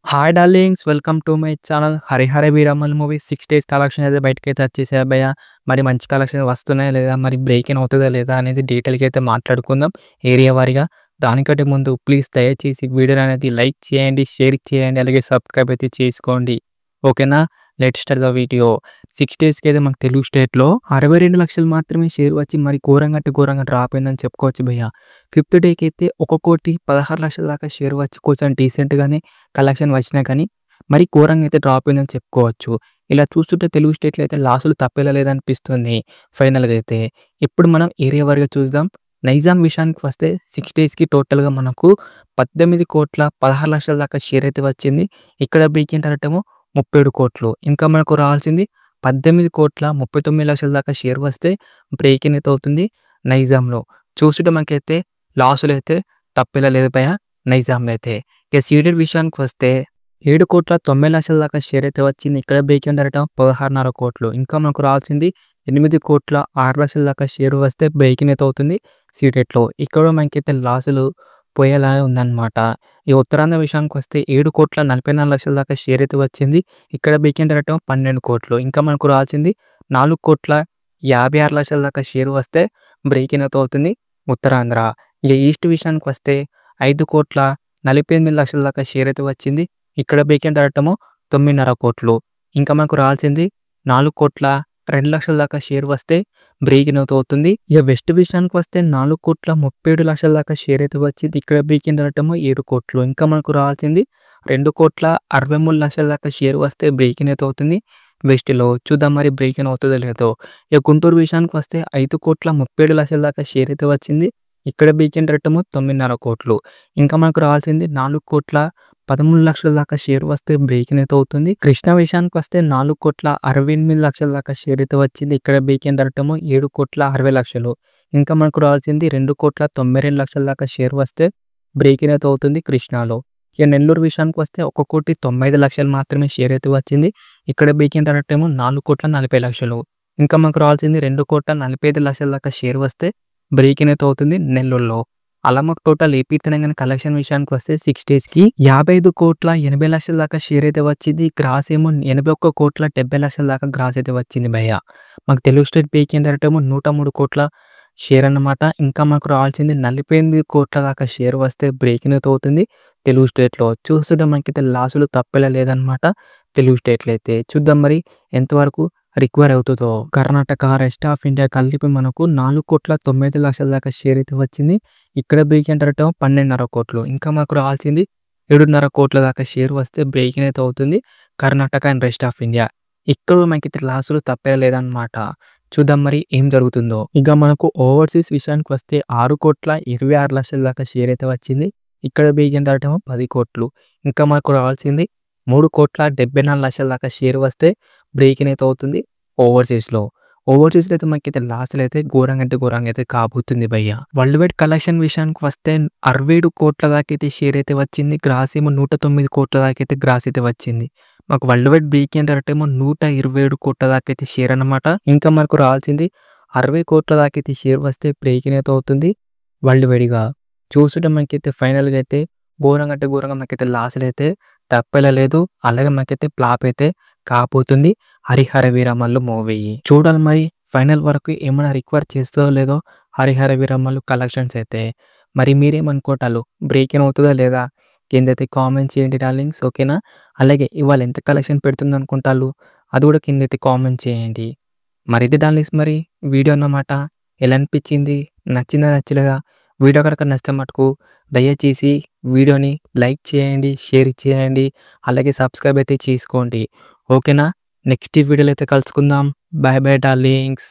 Hi darlings, welcome to my channel. 'Harihara Veeramallu' movie 6 days collection అయితే బయటకైతే వచ్చేసాయి భయ్య. మరి మంచి కలెక్షన్ వస్తున్నాయా లేదా, మరి బ్రేక్ ఇన్ అవుతుందా లేదా అనేది డీటెయిల్‌గా అయితే మాట్లాడుకుందాం ఏరియా వారీగా. దానికంటే ముందు ప్లీజ్ దయచేసి వీడియోని అనేది లైక్ చేయండి, షేర్ చేయండి, అలాగే సబ్స్క్రైబ్ అయితే చేసుకోండి. ఓకేనా? Let's start the video. 6 డేస్‌కి అయితే మన తెలుగు స్టేట్‌లో 62,00,000 మాత్రమే షేర్ వచ్చి మరి ఘోరంగా అంటే ఘోరంగా డ్రాప్ అయిందని చెప్పుకోవచ్చు భయ్య. ఫిఫ్త్ డేకి అయితే 1,16,00,000 దాకా షేర్ వచ్చి కొంచెం డీసెంట్‌గానే కలెక్షన్ వచ్చినా కానీ, మరి ఘోరంగా అయితే డ్రాప్ అయిందని చెప్పుకోవచ్చు. ఇలా చూస్తుంటే తెలుగు స్టేట్‌లో అయితే లాసులు తప్పేలా లేదనిపిస్తుంది ఫైనల్‌గా అయితే. ఇప్పుడు మనం ఏరియా వారీగా చూద్దాం. నైజాం విషయానికి వస్తే 6 డేస్‌కి టోటల్‌గా మనకు 18,16,00,000 దాకా షేర్ అయితే వచ్చింది. ఇక్కడ బ్రేక్ ఏంటంటేమో 37,00,00,000. ఇంకా మనకు రావాల్సింది 18,39,00,000 దాకా షేర్ వస్తే బ్రేక్ ఇన్ అయితే అవుతుంది నైజాంలో. చూస్తుంటే మనకైతే లాసులైతే తప్పేలా లేదు భయ్యా నైజాంలో అయితే. ఇక సీడెడ్ విషయానికి వస్తే 7,90,00,000 దాకా షేర్ అయితే వచ్చింది. ఇక్కడ బ్రేక్ ఈవెన్ డైరెక్ట్ 16,500,00,000. ఇంకా మనకు రావాల్సింది 8,06,00,000 దాకా షేర్ వస్తే బ్రేక్ ఇన్ అయితే అవుతుంది సీడెడ్‌లో. ఇక్కడ మనకైతే లాసులు పోయేలాగా ఉందన్నమాట. ఈ ఉత్తరాంధ్ర విషయానికి వస్తే 7,44,00,000 దాకా షేర్ అయితే వచ్చింది. ఇక్కడ బ్రేక్ ఈవెన్ డైరెక్ట్ 12,00,00,000. ఇంకా మనకు రావాల్సింది 4,56,00,000 దాకా షేర్ వస్తే బ్రేక్ ఇన్ అయితే అవుతుంది ఉత్తరాంధ్ర. ఇక ఈస్ట్ విషయానికి వస్తే 5,48,00,000 దాకా షేర్ అయితే వచ్చింది. ఇక్కడ బ్రేక్ ఈవెన్ డైరెక్ట్ 9,500,00,000. ఇంకా మనకు రావాల్సింది 4,02,00,000 దాకా షేర్ వస్తే బ్రేక్ ఇన్ అయితే అవుతుంది. ఇక వెస్ట్ విషయానికి వస్తే 4,37,00,000 దాకా షేర్ అయితే వచ్చింది. ఇక్కడ బ్రేక్ ఈవెన్ డైరెక్ట్ 7,00,00,000. ఇంకా మనకు రావాల్సింది 2,63,00,000 దాకా షేర్ వస్తే బ్రేక్ ఇన్ అయితే అవుతుంది వెస్ట్‌లో. చూద్దాం మరి బ్రేక్ ఇన్ అవుతుందో లేదో. ఇక గుంటూరు విషయానికి వస్తే 5,37,00,000 దాకా షేర్ అయితే వచ్చింది. ఇక్కడ బ్రేక్ ఈవెన్ డైరెక్ట్ 9,500,00,000. ఇంకా మనకు రావాల్సింది 4,13,00,000 దాకా షేర్ వస్తే బ్రేక్ ఇన్ అయితే అవుతుంది. కృష్ణా విషయానికి వస్తే 4,68,00,000 దాకా షేర్ అయితే వచ్చింది. ఇక్కడ బ్రేక్ ఈవెన్ డైరెక్ట్ 7,60,00,000. ఇంకా మనకు రావాల్సింది 2,92,00,000 దాకా షేర్ వస్తే బ్రేక్ ఇన్ అయితే అవుతుంది కృష్ణాలో. ఇక నెల్లూరు విషయానికి వస్తే 1,95,00,000 మాత్రమే షేర్ అయితే వచ్చింది. ఇక్కడ బ్రేక్ ఈవెన్ డైరెక్ట్ 4,40,00,000. ఇంకా మనకు రావాల్సింది 2,45,00,000 దాకా షేర్ వస్తే బ్రేక్ ఇన్ అయితే అవుతుంది నెల్లూరులో. అలా మాకు టోటల్ ఏపీ తెలంగాణ కలెక్షన్ విషయానికి వస్తే 6 డేస్‌కి 55,80,00,000 దాకా షేర్ అయితే వచ్చింది. గ్రాస్ ఏమో 81,70,00,000 దాకా గ్రాస్ అయితే వచ్చింది భయ్య. మాకు Telugu state break in direct 103,00,00,000 share అన్నమాట. ఇంకా మనకు రావాల్సింది 48,00,00,000 దాకా షేర్ వస్తే బ్రేక్ ఇన్ అయితే అవుతుంది తెలుగు స్టేట్‌లో. చూస్తుంటే మనకైతే లాసులు తప్పేలా లేదనమాట తెలుగు స్టేట్‌లో అయితే. చూద్దాం మరి ఎంతవరకు రికవర్ అవుతుందో. కర్ణాటక, రెస్ట్ ఆఫ్ ఇండియా కలిపి మనకు 4,95,00,000 దాకా షేర్ అయితే వచ్చింది. ఇక్కడ బ్రేక్ ఇన్ డైరెక్ట్ 12,500,00,000. ఇంకా మాకు రావాల్సింది 7,500,00,000 దాకా షేర్ వస్తే బ్రేక్ ఇన్ అయితే అవుతుంది Karnataka and rest of India. ఇక్కడ మనకైతే లాసులు తప్పేలా లేదనమాట. చూద్దాం మరి ఏం జరుగుతుందో. ఇక మనకు ఓవర్సీస్ విషయానికి వస్తే 6,26,00,000 దాకా షేర్ అయితే వచ్చింది. ఇక్కడ బ్రేక్ ఇన్ డైరెక్ట్ 10,00,00,000. ఇంకా మనకు రావాల్సింది 3,74,00,000 దాకా షేర్ వస్తే బ్రేక్ ఇన్ అయితే అవుతుంది ఓవర్సీస్‌లో. ఓవర్సీస్‌లో అయితే మనకైతే లాసులు అయితే ఘోరంగా అంటే ఘోరంగా అయితే కాబోతుంది భయ్య. వరల్డ్ వైడ్ కలెక్షన్ విషయానికి వస్తే 67,00,00,000 దాకా అయితే షేర్ అయితే వచ్చింది. గ్రాస్ ఏమో 109,00,00,000 దాకా అయితే గ్రాస్ అయితే వచ్చింది. మాకు world wide break in direct ఏమో 127,00,00,000 దాకా అయితే షేర్ అన్నమాట. ఇంకా మనకు రావాల్సింది 60,00,00,000 దాకా అయితే షేర్ వస్తే బ్రేక్ ఇన్ అయితే అవుతుంది వరల్డ్ వైడ్‌గా. చూస్తుంటే మనకైతే ఫైనల్‌గా అయితే ఘోరంగా అంటే ఘోరంగా మనకైతే లాసులు అయితే తప్పేలా లేదు. అలాగే మనకైతే ఫ్లాప్ అయితే కాబోతుంది 'హరిహర వీరమల్లు' మూవీ. చూడాలి మరి ఫైనల్ వరకు ఏమైనా రికవర్ చేస్తుందో లేదో 'హరిహర వీరమల్లు' కలెక్షన్స్ అయితే. మరి మీరేమనుకుంటారు? బ్రేక్ ఇన్ అవుతుందా లేదా? కిందైతే కామెంట్ చేయండి డార్లింగ్స్. ఓకేనా? అలాగే ఇవాళ ఎంత కలెక్షన్ పెడుతుందనుకుంటారు? అది కూడా కిందైతే కామెంట్ చేయండి. మరి ఇది డార్లింగ్స్, మరి వీడియో అన్నమాట. ఎలా అనిపించింది? నచ్చిందా నచ్చలేదా? వీడియో కనుక నచ్చితే మటుకు దయచేసి వీడియోని లైక్ చేయండి, షేర్ చేయండి, అలాగే సబ్స్క్రైబ్ అయితే చేసుకోండి. ఓకేనా? నెక్స్ట్ వీడియోలో అయితే కలుసుకుందాం. Bye bye darlings.